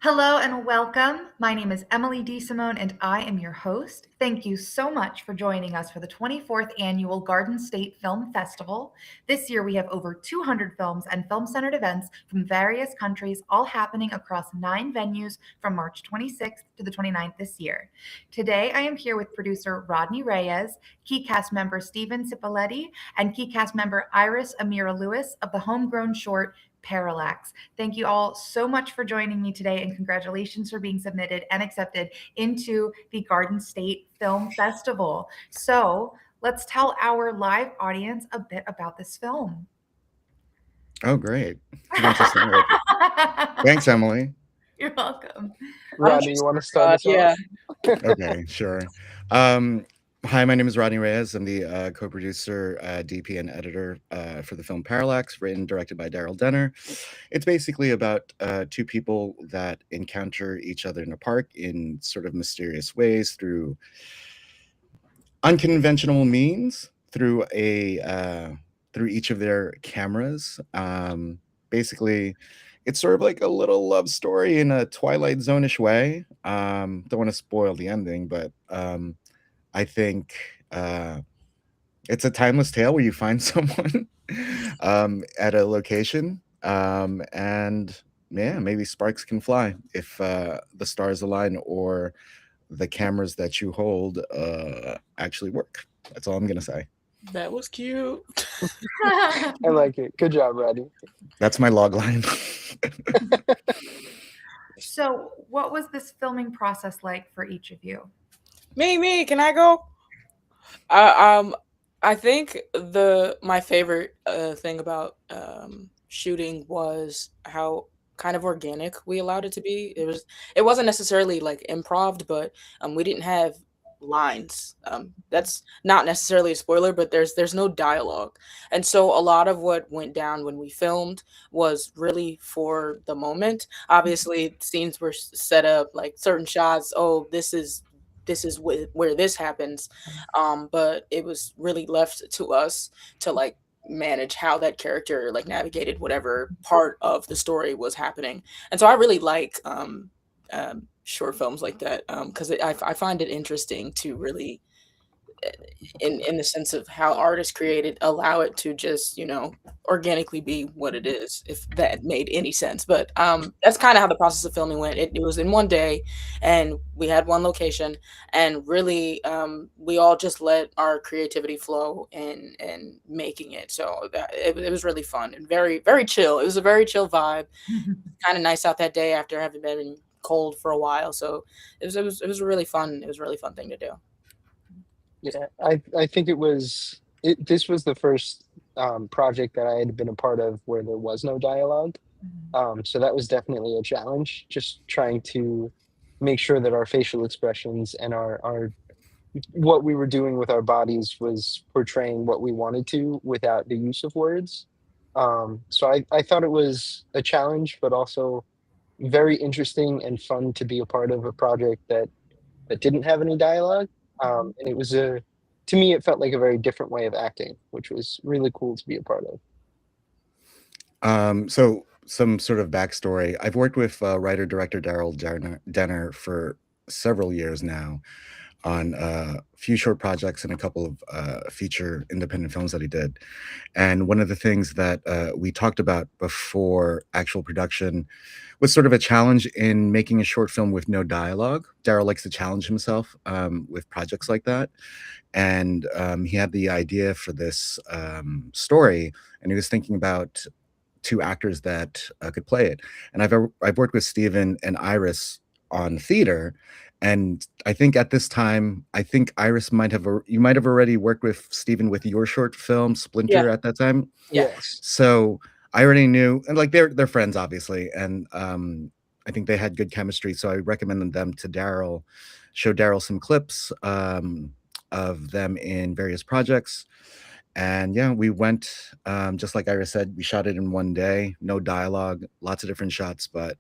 Hello and welcome. My name is Emily DeSimone and I am your host. Thank you so much for joining us for the 24th Annual Garden State Film Festival. This year we have over 200 films and film-centered events from various countries, all happening across 9 venues from March 26th to the 29th this year. Today I am here with producer Rodney Reyes, key cast member Steven Cipoletti, and key cast member Iris Amira Lewis of the homegrown short Parallax. Thank you all so much for joining me today, and congratulations for being submitted and accepted into the Garden State Film Festival. So let's tell our live audience a bit about this film. Oh, great. Who wants to start? Thanks, Emily. You're welcome. I'm Rodney, you just want to start us yeah. off? Okay, sure. Um, Hi, my name is Rodney Reyes. I'm the co-producer, DP, and editor for the film Parallax, written and directed by Daryl Denner. It's basically about two people that encounter each other in a park in sort of mysterious ways through unconventional means, through each of their cameras. Basically, it's sort of like a little love story in a Twilight Zone-ish way. Don't want to spoil the ending, but I think it's a timeless tale where you find someone at a location, and yeah, maybe sparks can fly if the stars align or the cameras that you hold actually work. That's all I'm gonna say. That was cute. I like it. Good job, Rodney. That's my log line. So, what was this filming process like for each of you? Me, can I go? Uh, um, I think my favorite thing about shooting was how kind of organic we allowed it to be. It wasn't necessarily like improv, but we didn't have lines. That's not necessarily a spoiler, but there's no dialogue, and so a lot of what went down when we filmed was really for the moment. Obviously, scenes were set up like certain shots. Oh, this is where this happens, but it was really left to us to like manage how that character like navigated whatever part of the story was happening. And so I really like short films like that, because I find it interesting to really, in the sense of how art is created, allow it to just organically be what it is, if that made any sense. But that's kind of how the process of filming went. It was in one day, and we had one location, and really we all just let our creativity flow in making it. So it was really fun and very, very chill. It was a very chill vibe. Kind of nice out that day after having been cold for a while. So it was a really fun. It was a really fun thing to do. Yeah, I think this was the first project that I had been a part of where there was no dialogue. So that was definitely a challenge, just trying to make sure that our facial expressions and our what we were doing with our bodies was portraying what we wanted to without the use of words. So I thought it was a challenge, but also very interesting and fun to be a part of a project that didn't have any dialogue. And it was to me, it felt like a very different way of acting, which was really cool to be a part of. So some sort of backstory. I've worked with writer director Denner for several years now on a few short projects and a couple of feature independent films that he did. And one of the things that we talked about before actual production was sort of a challenge in making a short film with no dialogue. Daryl likes to challenge himself with projects like that. And he had the idea for this story, and he was thinking about two actors that could play it. And I've worked with Steven and Iris on theater, and I think at this time, I think Iris you might have already worked with Steven with your short film Yeah. Splinter at that time. Yeah. Yes. So I already knew, and like they're friends obviously, and I think they had good chemistry. So I recommended them to Daryl, show Daryl some clips of them in various projects. And yeah, we went, just like Ira said, we shot it in one day, no dialogue, lots of different shots. But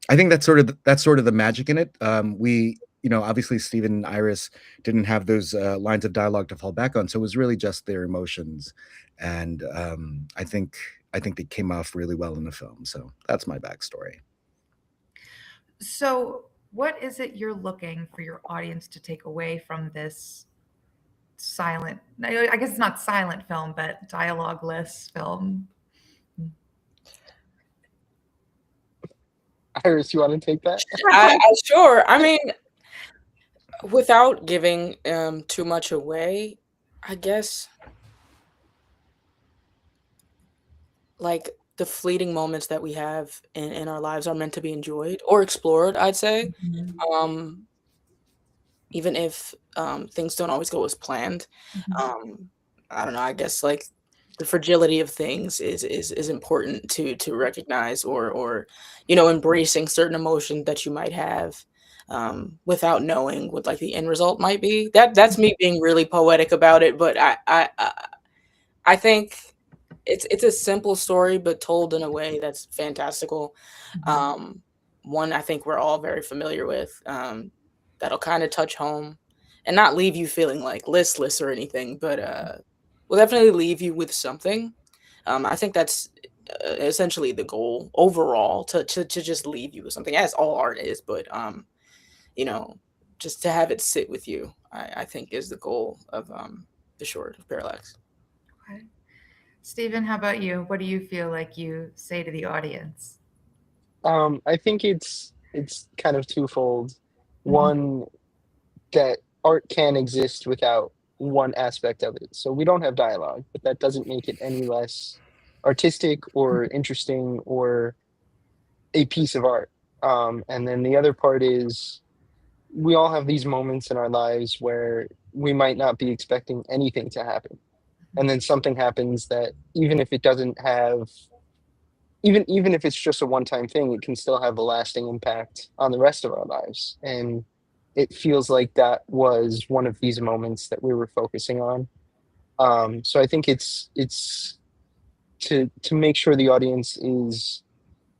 I think that's sort of the magic in it. Obviously Steven and Iris didn't have those lines of dialogue to fall back on, so it was really just their emotions. And I think they came off really well in the film. So that's my backstory. So, what is it you're looking for your audience to take away from this silent, I guess it's not silent film, but dialogue-less film? Iris, you want to take that? Sure. I mean, without giving too much away, I guess like the fleeting moments that we have in our lives are meant to be enjoyed or explored, I'd say. Mhm. Um, even if things don't always go as planned. Mhm. I don't know, I guess like the fragility of things is important to recognize or embracing certain emotion that you might have without knowing what like the end result might be. That's me being really poetic about it, but I think it's a simple story, but told in a way that's fantastical. Um, One I think we're all very familiar with, that'll kind of touch home and not leave you feeling like listless or anything, but will definitely leave you with something. I think that's essentially the goal overall to just leave you with something, as all art is, but you know, just to have it sit with you, I think is the goal of the short of Parallax. Okay. Stephen, how about you? What do you feel like you say to the audience? I think it's kind of twofold. Mhm. One, that art can exist without one aspect of it. So we don't have dialogue, but that doesn't make it any less artistic or interesting or a piece of art. And then the other part is we all have these moments in our lives where we might not be expecting anything to happen. And then something happens that even if it doesn't have even if it's just a one-time thing, it can still have a lasting impact on the rest of our lives. And it feels like that was one of these moments that we were focusing on. So I think it's to make sure the audience is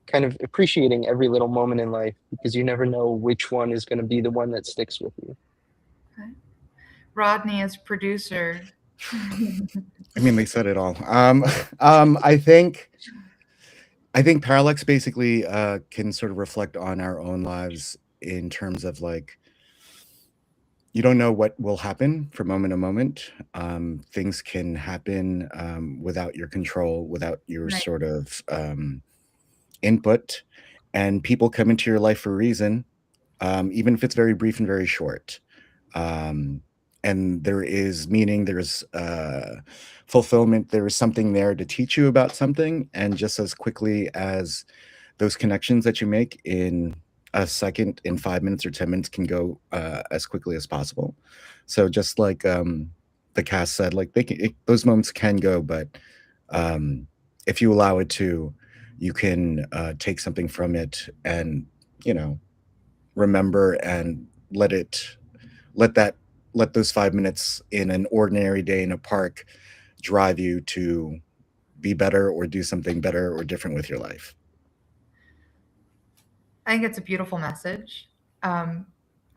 kind of appreciating every little moment in life because you never know which one is going to be the one that sticks with you. Okay. Rodney, as producer. I mean, they said it all. Um, I think I think Parallax basically can sort of reflect on our own lives in terms of like you don't know what will happen from moment to moment. Things can happen without your control, without your Right. sort of input, and people come into your life for a reason, even if it's very brief and very short. Um, and there is meaning, there's fulfillment, there is something there to teach you about something, and just as quickly as those connections that you make in a second, in 5 minutes or 10 minutes, can go as quickly as possible. So just like the cast said, like those moments can go, but if you allow it to, you can take something from it and you know remember and let that let those 5 minutes in an ordinary day in a park drive you to be better or do something better or different with your life. I think it's a beautiful message. Um,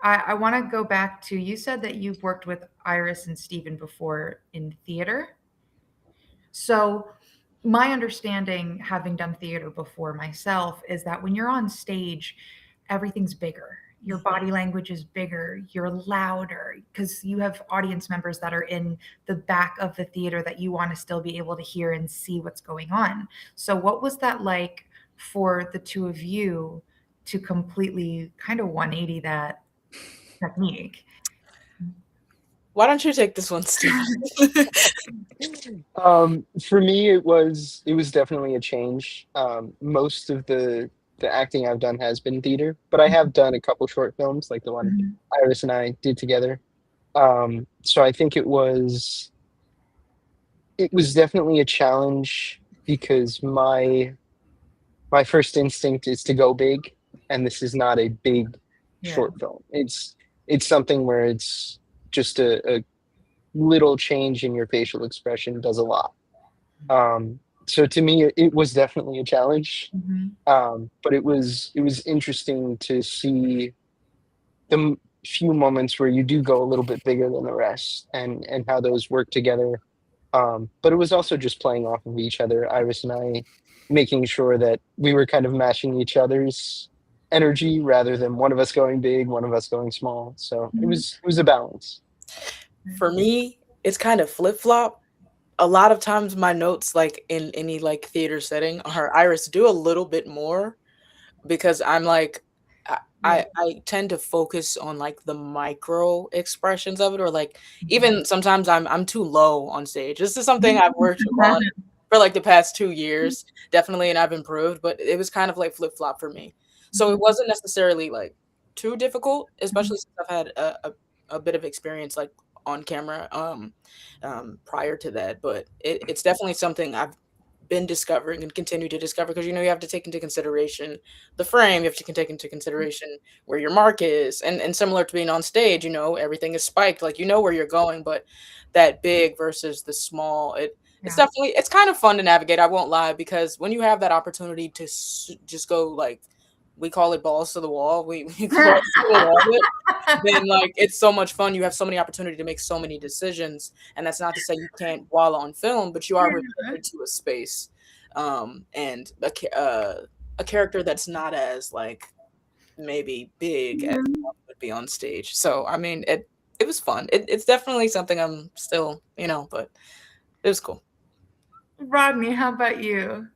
I want to go back to, you said that you've worked with Iris and Stephen before in theater. So, my understanding, having done theater before myself, is that when you're on stage, everything's bigger. Your body language is bigger, you're louder because you have audience members that are in the back of the theater that you want to still be able to hear and see what's going on. So, what was that like for the two of you to completely kind of 180 that technique? Why don't you take this one, Steve? For me, it was definitely a change. Most of the acting I've done has been theater, but I have done a couple short films, like the one Mhm. Iris and I did together. So I think it was definitely a challenge because my first instinct is to go big, and this is not a big Yeah. short film. It's something where it's just a little change in your facial expression does a lot. So to me, it was definitely a challenge. Mhm. But it was interesting to see the few moments where you do go a little bit bigger than the rest, and how those work together. But it was also just playing off of each other, Iris and I, making sure that we were kind of matching each other's energy rather than one of us going big, one of us going small. So it was a balance. For me, it's kind of flip flop. A lot of times my notes, like in any like theater setting, are Iris, do a little bit more, because I'm like I tend to focus on like the micro expressions of it, or like even sometimes I'm too low on stage. This is something I've worked on for like the past 2 years, definitely, and I've improved, but it was kind of like flip flop for me. So it wasn't necessarily like too difficult, especially since I've had a bit of experience like on camera prior to that. But it's definitely something I've been discovering and continue to discover, because you know you have to take into consideration the frame, you have to take into consideration where your mark is, and similar to being on stage, you know, everything is spiked, like you know where you're going, but that big versus the small, it's Yeah. definitely, it's kind of fun to navigate, I won't lie, because when you have that opportunity to just go like, we call it balls to the wall, we cross to the wall with, then like it's so much fun. You have so many opportunity to make so many decisions, and that's not to say you can't while on film, but you are restricted to a space, and a character that's not as like maybe big as one would be on stage. So I mean, it was fun. It's definitely something I'm still, you know, but it was cool. Rodney, how about you?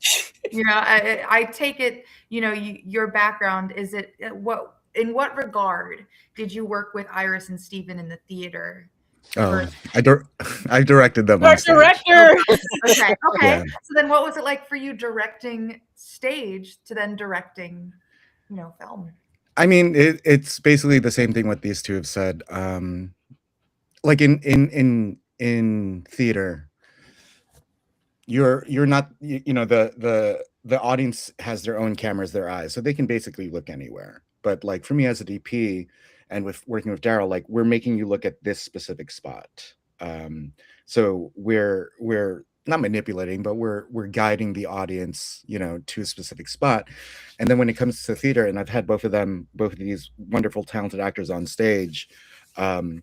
You know, I take it, you know, your background, is it in what regard did you work with Iris and Stephen in the theater? Oh, I directed them on Our stage. director. Okay. Yeah. So then what was it like for you directing stage to then directing, you know, film? I mean, it's basically the same thing what these two have said. Like in theater, you're not, you know, the audience has their own cameras, their eyes, so they can basically look anywhere. But like for me as a DP and with working with Daryl, like we're making you look at this specific spot. So we're not manipulating, but we're guiding the audience, you know, to a specific spot. And then when it comes to theater, and I've had both of these wonderful, talented actors on stage, um,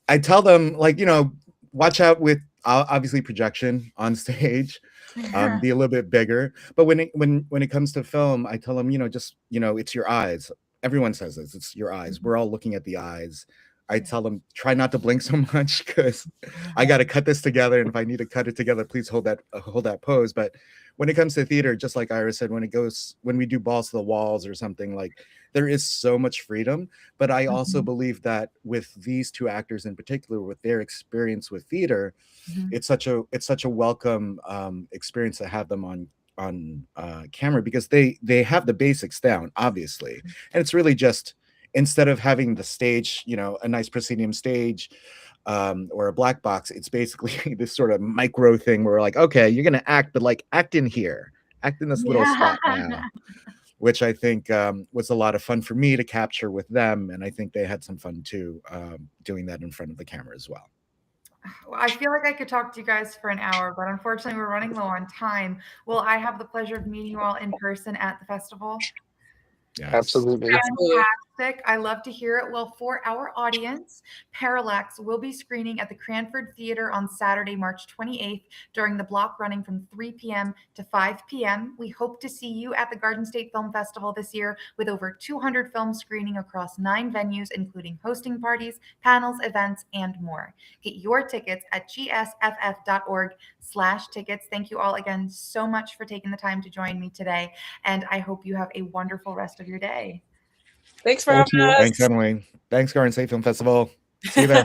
I tell them, like, you know, watch out with obviously projection on stage, be a little bit bigger. But when it comes to film, I tell them, you know, just, you know, it's your eyes. Everyone says this, it's your eyes. We're all looking at the eyes. I tell them, try not to blink so much, because I got to cut this together, and if I need to cut it together, please hold that pose. But when it comes to theater, just like Iris said, when we do balls to the walls or something, like there is so much freedom. But I also believe that with these two actors in particular, with their experience with theater, it's such a welcome experience to have them on camera, because they have the basics down, obviously, and it's really just, instead of having the stage, you know, a nice proscenium stage, or a black box, it's basically this sort of micro thing where we're like, okay, you're gonna act, but like act in here, act in this little spot now, which I think was a lot of fun for me to capture with them, and I think they had some fun too, doing that in front of the camera as well. I feel like I could talk to you guys for an hour, but unfortunately we're running low on time. Will I have the pleasure of meeting you all in person at the festival? Yes. Absolutely. Fantastic. I love to hear it. Well, for our audience, Parallax will be screening at the Cranford Theater on Saturday, March 28th during the block running from 3 p.m. to 5 p.m. We hope to see you at the Garden State Film Festival this year with over 200 films screening across 9 venues, including hosting parties, panels, events, and more. Get your tickets at gsff.org/tickets. Thank you all again so much for taking the time to join me today, and I hope you have a wonderful rest of your day. Thanks for having us. Thanks, Emily. Thanks, Garden State Film Festival. See you there.